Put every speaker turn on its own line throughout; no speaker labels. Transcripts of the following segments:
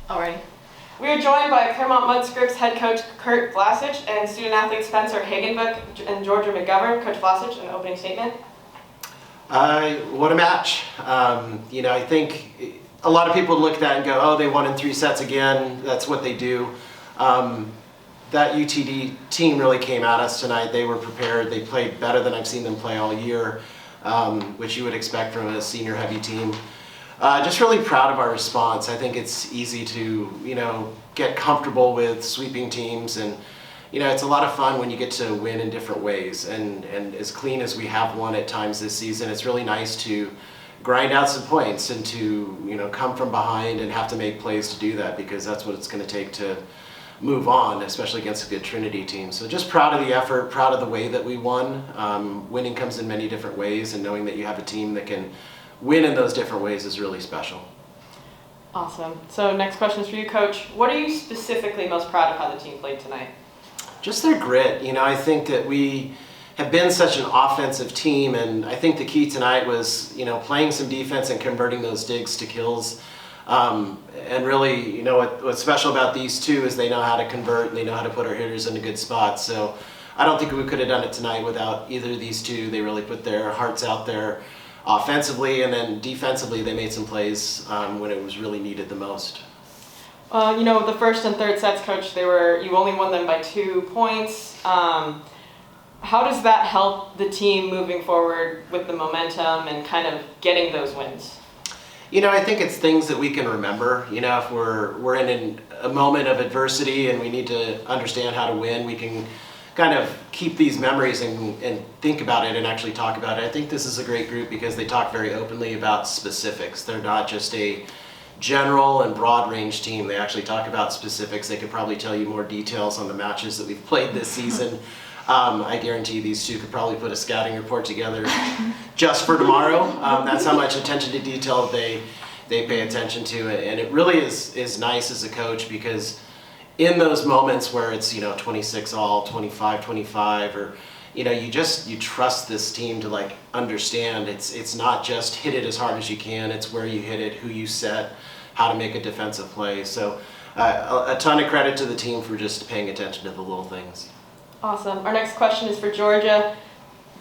Alrighty. We are joined by Claremont Mudscripts head coach Kurt Vlasich and student athlete Spencer Hagenbuck and Georgia McGovern. Coach Vlasich, an opening statement.
What a match. I think a lot of people look at that and go, oh, they won in 3 sets again. That's what they do. That UTD team really came at us tonight. They were prepared. They played better than I've seen them play all year, which you would expect from a senior heavy team. Just really proud of our response. I think it's easy to, get comfortable with sweeping teams, and it's a lot of fun when you get to win in different ways. And as clean as we have won at times this season, it's really nice to grind out some points and to come from behind and have to make plays to do that, because that's what it's going to take to move on, especially against a good Trinity team. So just proud of the effort, proud of the way that we won. Winning comes in many different ways, and knowing that you have a team that can win in those different ways is really special.
Awesome. So next question is for you, Coach. What are you specifically most proud of how the team played tonight?
Just their grit. I think that we have been such an offensive team, and I think the key tonight was, playing some defense and converting those digs to kills. And really, what's special about these two is they know how to convert and they know how to put our hitters into good spots. So I don't think we could have done it tonight without either of these two. They really put their hearts out there offensively, and then defensively they made some plays when it was really needed the most.
The first and third sets, Coach, you only won them by 2 points. How does that help the team moving forward with the momentum and kind of getting those wins?
I think it's things that we can remember. If we're in a moment of adversity and we need to understand how to win, we can kind of keep these memories and think about it and actually talk about it. I think this is a great group because they talk very openly about specifics. They're not just a general and broad range team. They actually talk about specifics. They could probably tell you more details on the matches that we've played this season. I guarantee these two could probably put a scouting report together just for tomorrow. That's how much attention to detail they pay attention to, and it really is nice as a coach, because in those moments where it's 26 all, 25-25, or you trust this team to understand it's not just hit it as hard as you can. It's where you hit it, who you set, how to make a defensive play. So a ton of credit to the team for just paying attention to the little things.
Awesome. Our next question is for Georgia.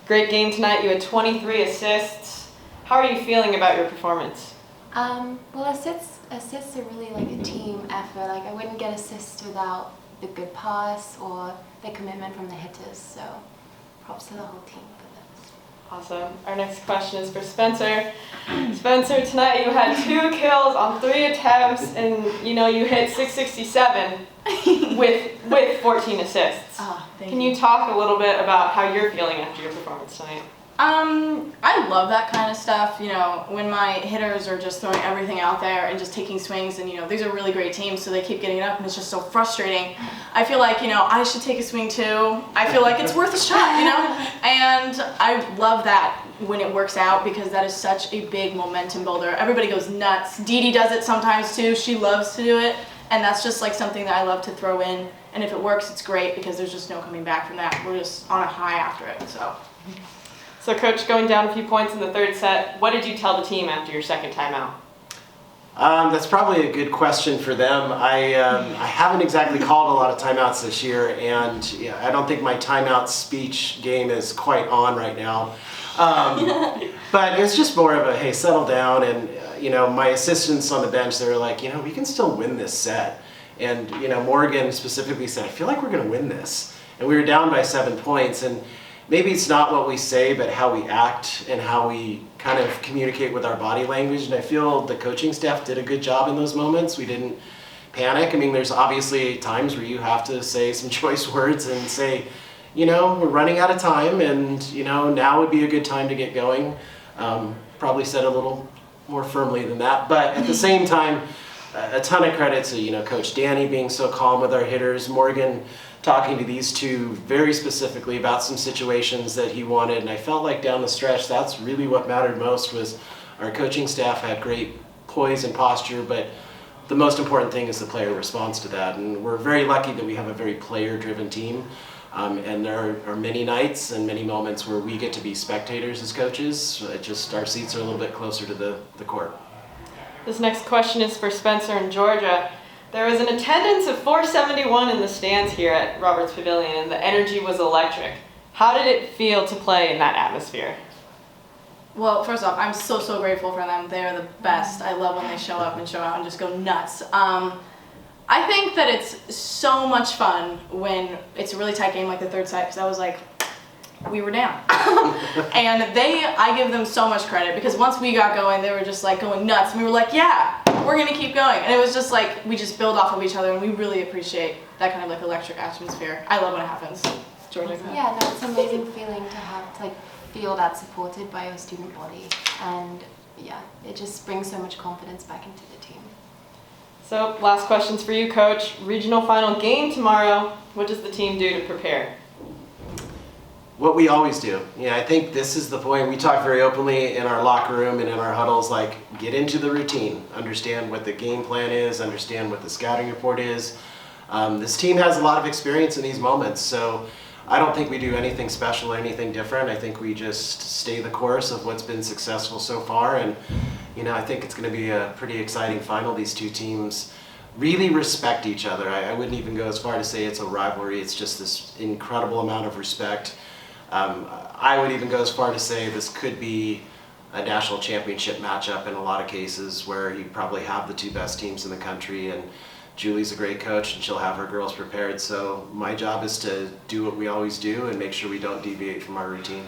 Great game tonight. You had 23 assists. How are you feeling about your performance?
Well, assists are really a team effort. I wouldn't get assists without the good pass or the commitment from the hitters. So props to the whole team for this.
Awesome. Our next question is for Spencer. Spencer, tonight you had 2 kills on 3 attempts, and you hit 667 with 14 assists. Can you talk a little bit about how you're feeling after your performance tonight?
I love that kind of stuff, when my hitters are just throwing everything out there and just taking swings, and these are really great teams, so they keep getting it up, and it's just so frustrating. I feel like, I should take a swing too. I feel like it's worth a shot, and I love that when it works out, because that is such a big momentum builder. Everybody goes nuts. Dee Dee does it sometimes too. She loves to do it, and that's just something that I love to throw in, and if it works, it's great, because there's just no coming back from that. We're just on a high after it, so.
So, Coach, going down a few points in the third set, what did you tell the team after your second timeout?
That's probably a good question for them. I haven't exactly called a lot of timeouts this year, and I don't think my timeout speech game is quite on right now. But it's just more of a, hey, settle down. And, my assistants on the bench, they were like, we can still win this set. And, Morgan specifically said, I feel like we're going to win this. And we were down by 7 points. And maybe it's not what we say, but how we act and how we kind of communicate with our body language. And I feel the coaching staff did a good job in those moments. We didn't panic. There's obviously times where you have to say some choice words and say, we're running out of time, and, now would be a good time to get going. Probably said a little more firmly than that. But at the same time, a ton of credit to, Coach Danny being so calm with our hitters, Morgan talking to these two very specifically about some situations that he wanted, and I felt like down the stretch that's really what mattered most. Was our coaching staff had great poise and posture, but the most important thing is the player response to that, and we're very lucky that we have a very player-driven team, and there are many nights and many moments where we get to be spectators as coaches. Our seats are a little bit closer to the court.
This next question is for Spencer and Georgia. There was an attendance of 471 in the stands here at Roberts Pavilion, and the energy was electric. How did it feel to play in that atmosphere?
Well, first off, I'm so grateful for them. They are the best. I love when they show up and show out and just go nuts. I think that it's so much fun when it's a really tight game like the third set, because I was like, we were down. And I give them so much credit, because once we got going, they were just like going nuts. And we were like, yeah, we're gonna keep going. And it was just like, we just build off of each other, and we really appreciate that kind of like electric atmosphere. I love when it happens. Georgia?
Yeah, no, it's an amazing feeling to have, to like feel that supported by your student body. And yeah, it just brings so much confidence back into the team.
So, last questions for you, Coach. Regional final game tomorrow. What does the team do to prepare?
What we always do. Yeah, I think this is the point. We talk very openly in our locker room and in our huddles, like, get into the routine, understand what the game plan is, understand what the scouting report is. This team has a lot of experience in these moments, so I don't think we do anything special or anything different. I think we just stay the course of what's been successful so far, and I think it's going to be a pretty exciting final. These two teams really respect each other. I wouldn't even go as far to say it's a rivalry. It's just this incredible amount of respect. I would even go as far to say this could be a national championship matchup in a lot of cases, where you probably have the two best teams in the country, and Julie's a great coach and she'll have her girls prepared. So my job is to do what we always do and make sure we don't deviate from our routine.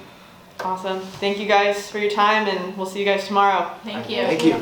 Awesome. Thank you guys for your time, and we'll see you guys tomorrow.
Thank you.
Thank you.